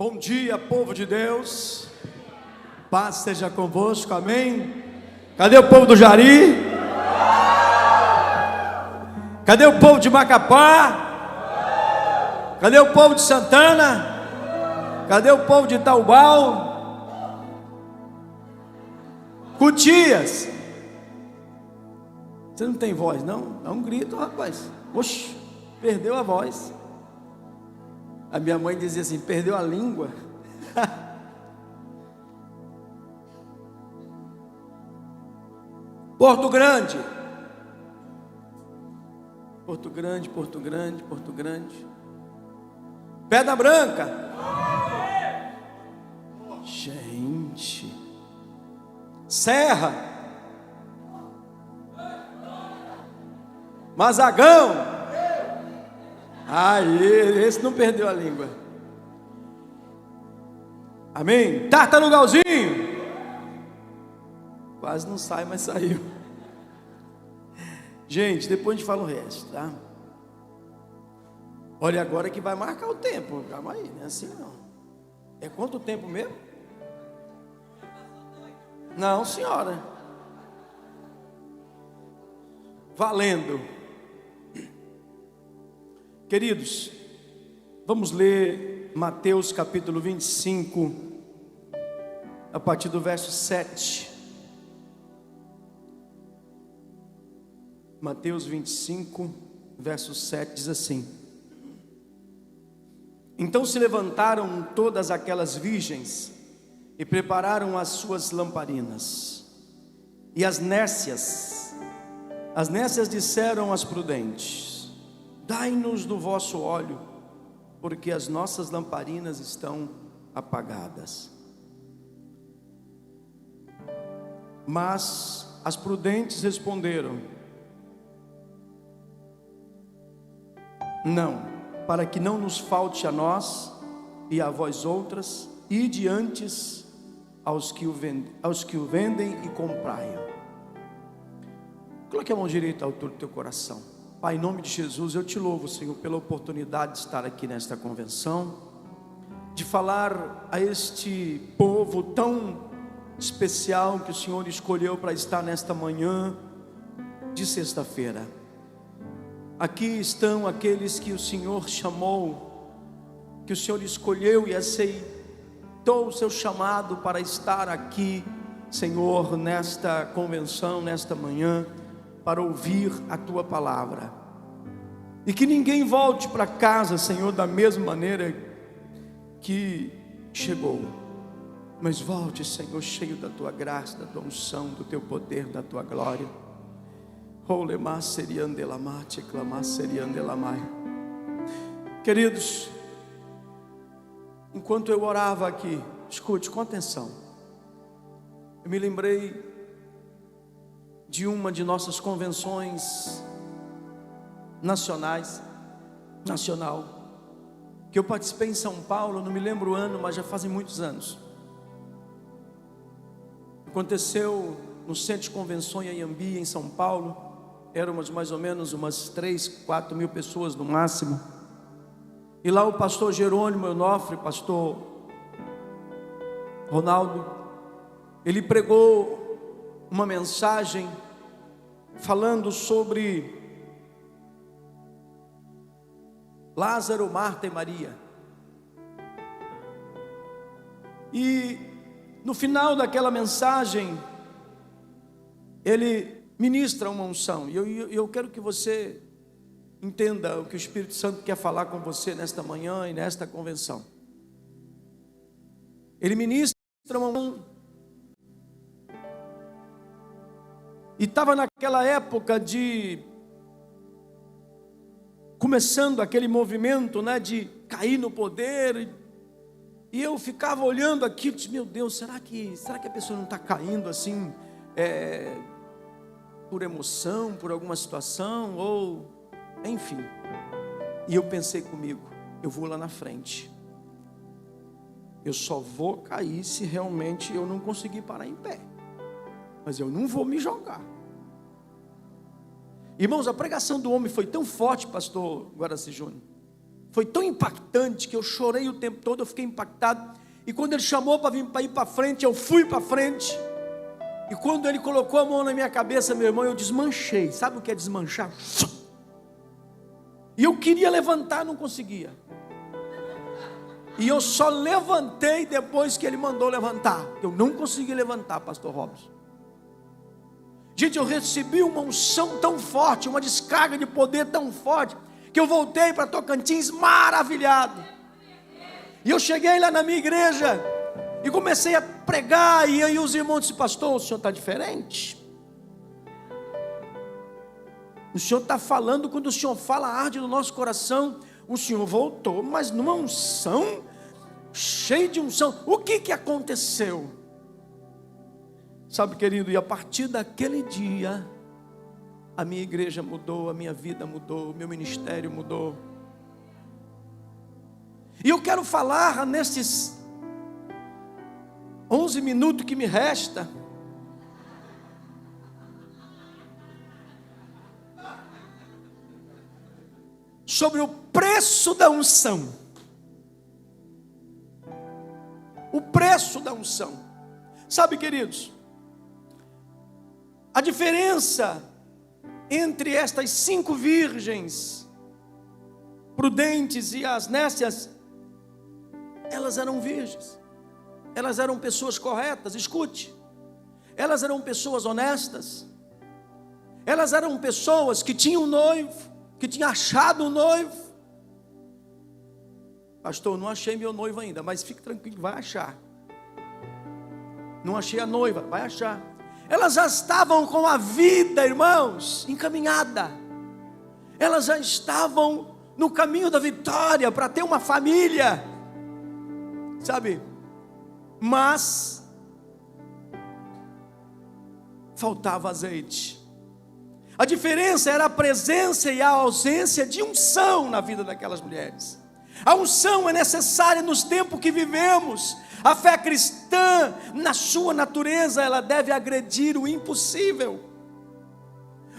Bom dia, povo de Deus. Paz seja convosco, amém. Cadê o povo do Jari? Cadê o povo de Macapá? Cadê o povo de Santana? Cadê o povo de Taubal? Cutias. Você não tem voz, não? Dá um grito, rapaz. Oxe, perdeu a voz. A minha mãe dizia assim: perdeu a língua. Porto Grande. Porto Grande, Porto Grande, Porto Grande. Pedra Branca. Gente. Serra. Mazagão. Aí, esse não perdeu a língua. Amém? Tartarugalzinho. Quase não sai, mas saiu. Gente, depois a gente fala o resto, tá? Olha agora que vai marcar o tempo. Calma aí, não é assim não. É quanto tempo mesmo? Não, senhora. Valendo. Queridos, vamos ler Mateus capítulo 25, a partir do verso 7. Mateus 25, verso 7 diz assim: Então se levantaram todas aquelas virgens e prepararam as suas lamparinas. E as nécias disseram às prudentes: Dai-nos do vosso óleo, porque as nossas lamparinas estão apagadas. Mas as prudentes responderam: Não, para que não nos falte a nós e a vós outras, ide antes aos que o vendem e comprai-o. Coloque a mão direita à altura do teu coração. Pai, em nome de Jesus, eu te louvo, Senhor, pela oportunidade de estar aqui nesta convenção, de falar a este povo tão especial que o Senhor escolheu para estar nesta manhã de sexta-feira. Aqui estão aqueles que o Senhor chamou, que o Senhor escolheu e aceitou o seu chamado para estar aqui, Senhor, nesta convenção, nesta manhã, para ouvir a tua palavra. E que ninguém volte para casa, Senhor, da mesma maneira que chegou, mas volte, Senhor, cheio da tua graça, da tua unção, do teu poder, da tua glória. Queridos, enquanto eu orava aqui, escute com atenção, eu me lembrei de uma de nossas convenções nacional, que eu participei em São Paulo, não me lembro o ano, mas já fazem muitos anos. Aconteceu no Centro de Convenções Anhembi, em São Paulo. Éramos mais ou menos umas 3, 4 mil pessoas no máximo. E lá o pastor Jerônimo Eunofre, pastor Ronaldo, ele pregou uma mensagem falando sobre Lázaro, Marta e Maria. E no final daquela mensagem, ele ministra uma unção. E eu quero que você entenda o que o Espírito Santo quer falar com você nesta manhã e nesta convenção. Ele ministra uma unção. E estava naquela época começando aquele movimento, né, de cair no poder. E eu ficava olhando aquilo e disse: meu Deus, será que a pessoa não está caindo assim, por emoção, por alguma situação, ou enfim. E eu pensei comigo: eu vou lá na frente. Eu só vou cair se realmente eu não conseguir parar em pé. Mas eu não vou me jogar. Irmãos, a pregação do homem foi tão forte, pastor Guaraci Júnior, Foi tão impactante que eu chorei o tempo todo, eu fiquei impactado. E quando ele chamou para ir para frente, eu fui para frente. E quando ele colocou a mão na minha cabeça, meu irmão, eu desmanchei. Sabe o que é desmanchar? E eu queria levantar, não conseguia. E eu só levantei depois que ele mandou levantar. Eu não consegui levantar, pastor Robson. Gente, eu recebi uma unção tão forte, uma descarga de poder tão forte, que eu voltei para Tocantins maravilhado. E eu cheguei lá na minha igreja e comecei a pregar. E aí os irmãos disseram: pastor, o senhor está diferente. O senhor está falando, quando o senhor fala, arde no nosso coração. O senhor voltou, mas numa unção, cheio de unção. O que aconteceu? Sabe, querido, e a partir daquele dia, a minha igreja mudou, a minha vida mudou, o meu ministério mudou. E eu quero falar nesses 11 minutos que me resta, sobre o preço da unção. O preço da unção. Sabe, queridos, a diferença entre estas 5 virgens prudentes e as nécias, elas eram virgens, elas eram pessoas corretas. Escute, elas eram pessoas honestas, elas eram pessoas que tinham um noivo, que tinham achado um noivo. Pastor, não achei meu noivo ainda, mas fique tranquilo, vai achar. Não achei a noiva, vai achar. Elas já estavam com a vida, irmãos, encaminhada. Elas já estavam no caminho da vitória para ter uma família, sabe? Mas faltava azeite. A diferença era a presença e a ausência de unção na vida daquelas mulheres. A unção é necessária nos tempos que vivemos. A fé cristã, na sua natureza, ela deve agredir o impossível.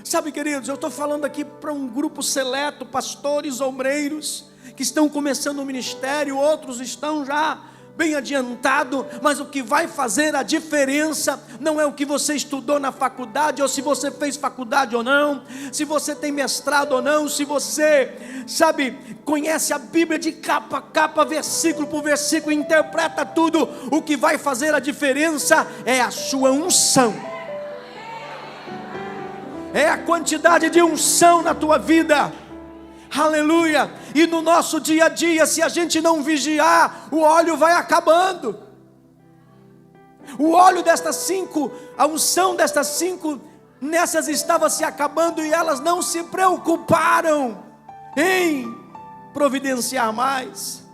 Sabe, queridos, eu estou falando aqui para um grupo seleto, pastores, obreiros, que estão começando o ministério, outros estão já bem adiantado, mas o que vai fazer a diferença não é o que você estudou na faculdade, ou se você fez faculdade ou não, se você tem mestrado ou não, se você, sabe, conhece a Bíblia de capa a capa, versículo por versículo, interpreta tudo. O que vai fazer a diferença é a sua unção, é a quantidade de unção na tua vida. Aleluia. E no nosso dia a dia, se a gente não vigiar, o óleo vai acabando. O óleo destas 5, a unção destas 5 nessas estava se acabando, e elas não se preocuparam em providenciar mais.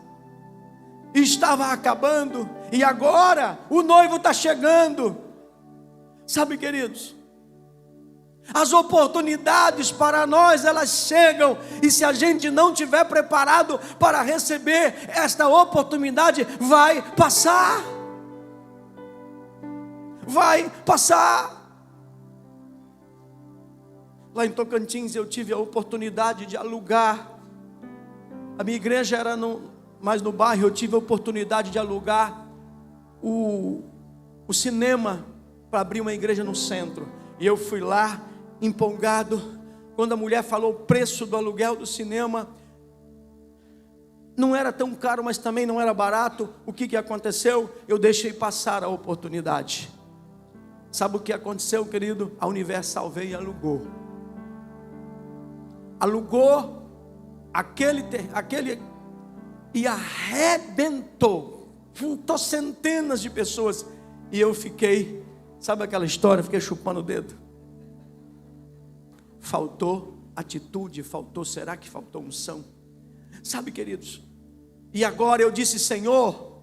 Estava acabando, e agora o noivo está chegando. Sabe, queridos, as oportunidades para nós, elas chegam, e se a gente não estiver preparado para receber esta oportunidade, vai passar. Vai passar. Lá em Tocantins eu tive a oportunidade de alugar. A minha igreja era mais no bairro. Eu tive a oportunidade de alugar o cinema para abrir uma igreja no centro. E eu fui lá empolgado. Quando a mulher falou o preço do aluguel do cinema, não era tão caro, mas também não era barato. O que aconteceu? Eu deixei passar a oportunidade. Sabe o que aconteceu, querido? A Universal veio e alugou aquele e arrebentou, juntou centenas de pessoas, e eu fiquei, sabe aquela história, fiquei chupando o dedo. Faltou atitude, será que faltou unção? Sabe, queridos, e agora eu disse: Senhor,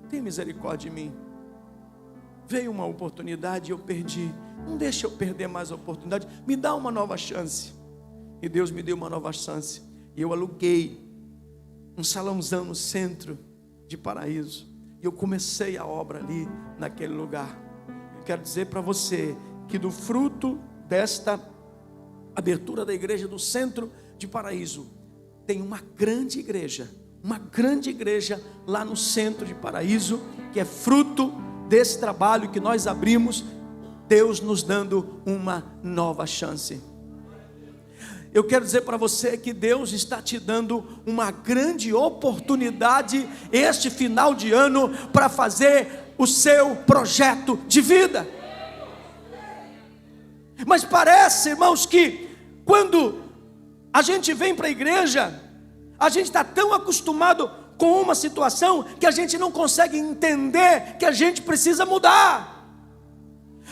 tem misericórdia de mim. Veio uma oportunidade e eu perdi. Não deixa eu perder mais a oportunidade, me dá uma nova chance. E Deus me deu uma nova chance, e eu aluguei um salãozão no centro de Paraíso, e eu comecei a obra ali naquele lugar. Eu quero dizer para você que do fruto desta abertura da igreja do centro de Paraíso, tem uma grande igreja lá no centro de Paraíso, que é fruto desse trabalho que nós abrimos, Deus nos dando uma nova chance. Eu quero dizer para você que Deus está te dando uma grande oportunidade este final de ano para fazer o seu projeto de vida. Mas parece, irmãos, que quando a gente vem para a igreja, a gente está tão acostumado com uma situação que a gente não consegue entender que a gente precisa mudar.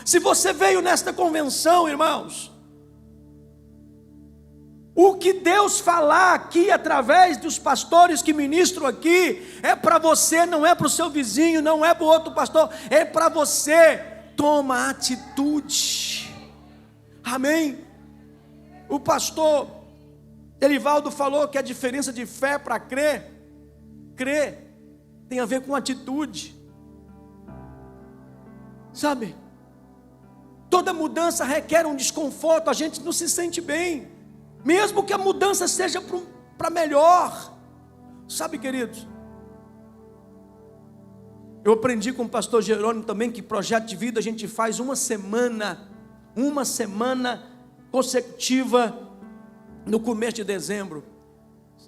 Se você veio nesta convenção, irmãos, o que Deus falar aqui através dos pastores que ministram aqui é para você, não é para o seu vizinho, não é para o outro pastor, é para você. Toma atitude. Amém? O pastor Elivaldo falou que a diferença de fé para crer tem a ver com atitude. Sabe? Toda mudança requer um desconforto, a gente não se sente bem, mesmo que a mudança seja para melhor. Sabe, queridos, eu aprendi com o pastor Jerônimo também que projeto de vida a gente faz uma semana consecutiva no começo de dezembro,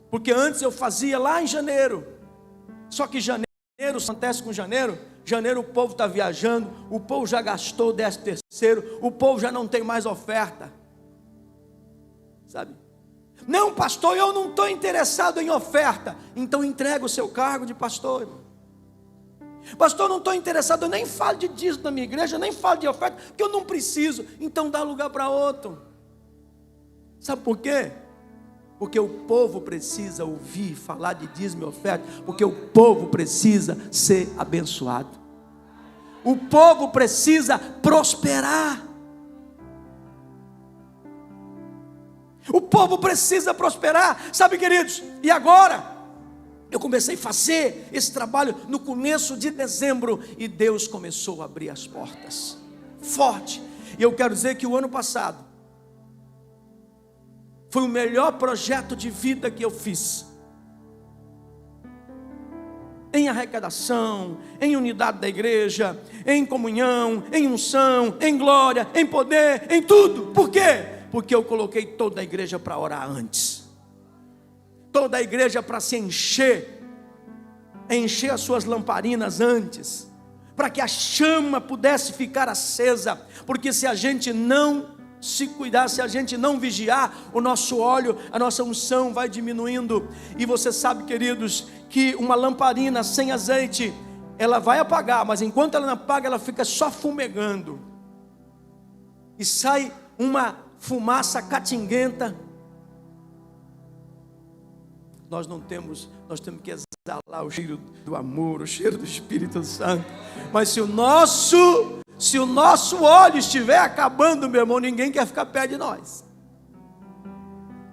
porque antes eu fazia lá em janeiro, só que janeiro, acontece com janeiro o povo está viajando, o povo já gastou o 13º, o povo já não tem mais oferta, sabe? Não, pastor, eu não estou interessado em oferta, então entrega o seu cargo de pastor, irmão. Pastor, eu não estou interessado, eu nem falo de dízimo na minha igreja, eu nem falo de oferta, porque eu não preciso, então dá lugar para outro. Sabe por quê? Porque o povo precisa ouvir falar de dízimo e oferta, porque o povo precisa ser abençoado, o povo precisa prosperar, o povo precisa prosperar, sabe, queridos? E agora, eu comecei a fazer esse trabalho no começo de dezembro, e Deus começou a abrir as portas, forte, e eu quero dizer que o ano passado, foi o melhor projeto de vida que eu fiz, em arrecadação, em unidade da igreja, em comunhão, em unção, em glória, em poder, em tudo. Por quê? Porque eu coloquei toda a igreja para orar antes, toda a igreja para se encher as suas lamparinas antes, para que a chama pudesse ficar acesa, porque se a gente não se cuidar, se a gente não vigiar, o nosso óleo, a nossa unção vai diminuindo. E você sabe, queridos, que uma lamparina sem azeite, ela vai apagar, mas enquanto ela não apaga, ela fica só fumegando, e sai uma fumaça catinguenta. Nós temos que exalar o cheiro do amor, o cheiro do Espírito Santo. Mas se o nosso óleo estiver acabando, meu irmão, ninguém quer ficar perto de nós.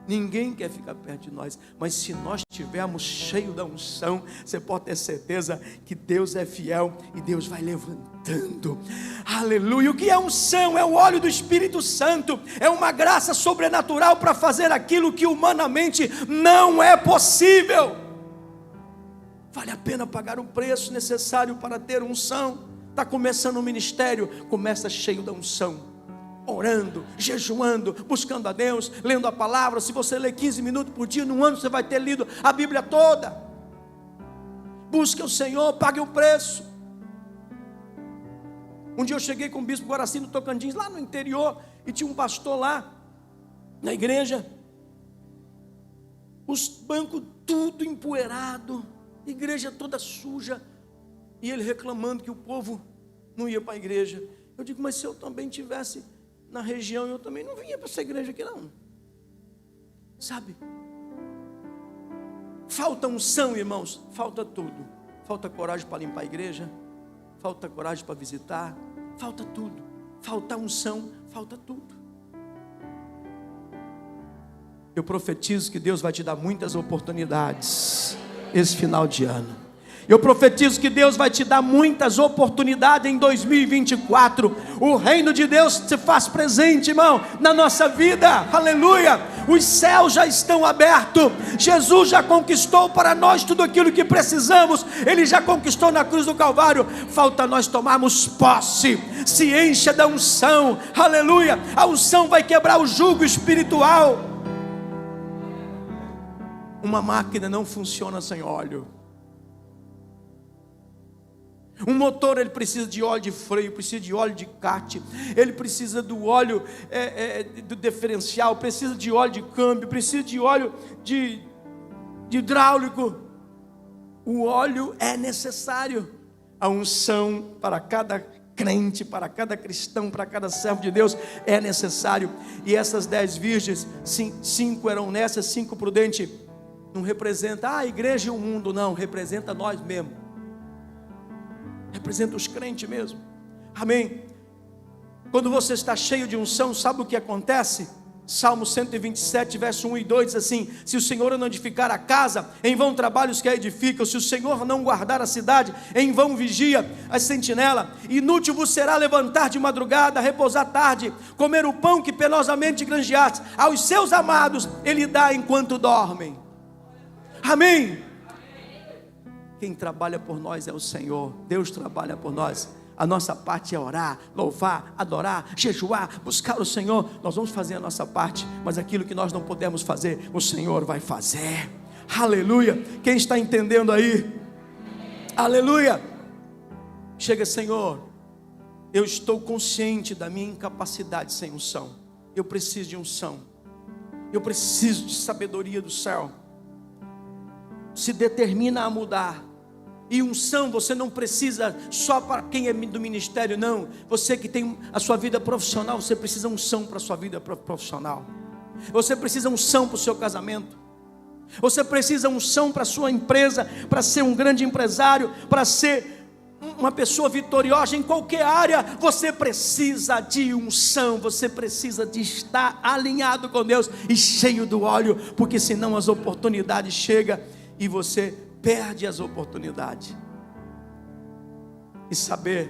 Ninguém quer ficar perto de nós. Mas se nós estivermos cheios da unção, você pode ter certeza que Deus é fiel e Deus vai levantando. Aleluia. O que é unção? É o óleo do Espírito Santo. É uma graça sobrenatural para fazer aquilo que humanamente não é possível. Vale a pena pagar o preço necessário para ter unção. Está começando o ministério, começa cheio da unção, orando, jejuando, buscando a Deus, lendo a palavra. Se você ler 15 minutos por dia, no ano você vai ter lido a Bíblia toda. Busque o Senhor, pague o preço. Um dia eu cheguei com o bispo Guaraci no Tocantins, lá no interior, e tinha um pastor lá na igreja, os bancos tudo empoeirado, igreja toda suja, e ele reclamando que o povo não ia para a igreja. Eu digo, mas se eu também tivesse na região, eu também não vinha para essa igreja aqui não. Sabe? Falta unção, irmãos, falta tudo. Falta coragem para limpar a igreja, falta coragem para visitar, falta tudo. Falta unção, falta tudo. Eu profetizo que Deus vai te dar muitas oportunidades esse final de ano. Eu profetizo que Deus vai te dar muitas oportunidades em 2024. O reino de Deus se faz presente, irmão, na nossa vida. Aleluia. Os céus já estão abertos. Jesus já conquistou para nós tudo aquilo que precisamos. Ele já conquistou na cruz do Calvário. Falta nós tomarmos posse. Se encha da unção. Aleluia. A unção vai quebrar o jugo espiritual. Uma máquina não funciona sem óleo. Um motor, ele precisa de óleo de freio, precisa de óleo de kart, ele precisa do óleo do diferencial, precisa de óleo de câmbio, precisa de óleo de hidráulico. O óleo é necessário. A unção para cada crente, para cada cristão, para cada servo de Deus é necessário. E essas 10 virgens, 5 eram honestas, 5 prudentes. Não representa a igreja e o mundo, não, representa nós mesmos. Representa os crentes mesmo. Amém. Quando você está cheio de unção, sabe o que acontece? Salmo 127, verso 1 e 2 diz assim: se o Senhor não edificar a casa, em vão trabalham os que a edificam. Se o Senhor não guardar a cidade, em vão vigia a sentinela. Inútil vos será levantar de madrugada, repousar tarde, comer o pão que penosamente granjeaste. Aos seus amados Ele dá enquanto dormem. Amém. Quem trabalha por nós é o Senhor. Deus trabalha por nós. A nossa parte é orar, louvar, adorar, jejuar, buscar o Senhor. Nós vamos fazer a nossa parte, mas aquilo que nós não podemos fazer, o Senhor vai fazer. Aleluia. Quem está entendendo aí? Aleluia. Chega, Senhor, eu estou consciente da minha incapacidade sem unção. Eu preciso de unção. Eu preciso de sabedoria do céu. Se determina a mudar. E unção você não precisa só para quem é do ministério, não. Você que tem a sua vida profissional, você precisa unção para a sua vida profissional. Você precisa unção para o seu casamento. Você precisa unção para a sua empresa, para ser um grande empresário, para ser uma pessoa vitoriosa em qualquer área. Você precisa de unção, você precisa de estar alinhado com Deus e cheio do óleo, porque senão as oportunidades chegam e você perde as oportunidades. E saber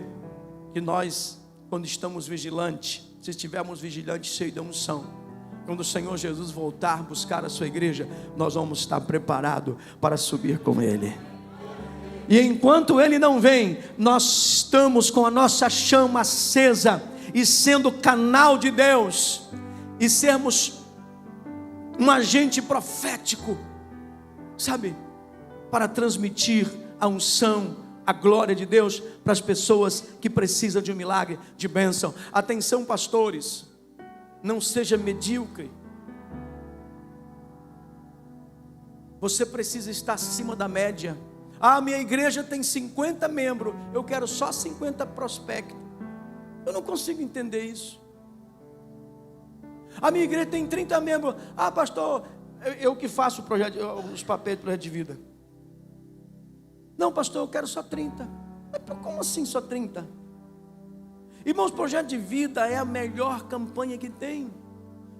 que nós, quando estamos vigilantes, se estivermos vigilantes, cheios de unção, quando o Senhor Jesus voltar buscar a sua igreja, nós vamos estar preparados para subir com Ele. E enquanto Ele não vem, nós estamos com a nossa chama acesa e sendo canal de Deus, e sermos um agente profético, sabe? Para transmitir a unção, a glória de Deus para as pessoas que precisam de um milagre, de bênção. Atenção, pastores, não seja medíocre. Você precisa estar acima da média. Ah, minha igreja tem 50 membros, eu quero só 50 prospectos. Eu não consigo entender isso. A minha igreja tem 30 membros. Ah, pastor, eu que faço o projeto, os papéis do projeto de vida. Não, pastor, eu quero só 30. Mas como assim só 30? Irmãos, projeto de vida é a melhor campanha que tem.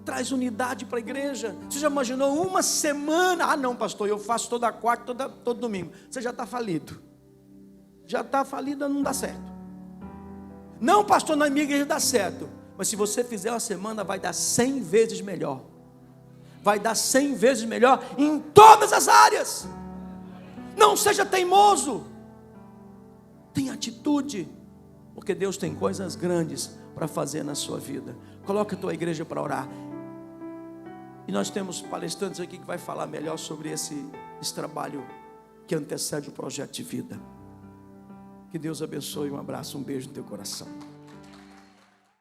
Traz unidade para a igreja. Você já imaginou uma semana? Ah não, pastor, eu faço toda quarta, todo domingo. Você já está falido. Já está falido, não dá certo. Não, pastor, na minha igreja dá certo. Mas se você fizer uma semana, vai dar 100 vezes melhor. Vai dar 100 vezes melhor em todas as áreas. Não seja teimoso. Tenha atitude. Porque Deus tem coisas grandes para fazer na sua vida. Coloca a tua igreja para orar. E nós temos palestrantes aqui que vai falar melhor sobre esse trabalho que antecede o projeto de vida. Que Deus abençoe, um abraço, um beijo no teu coração.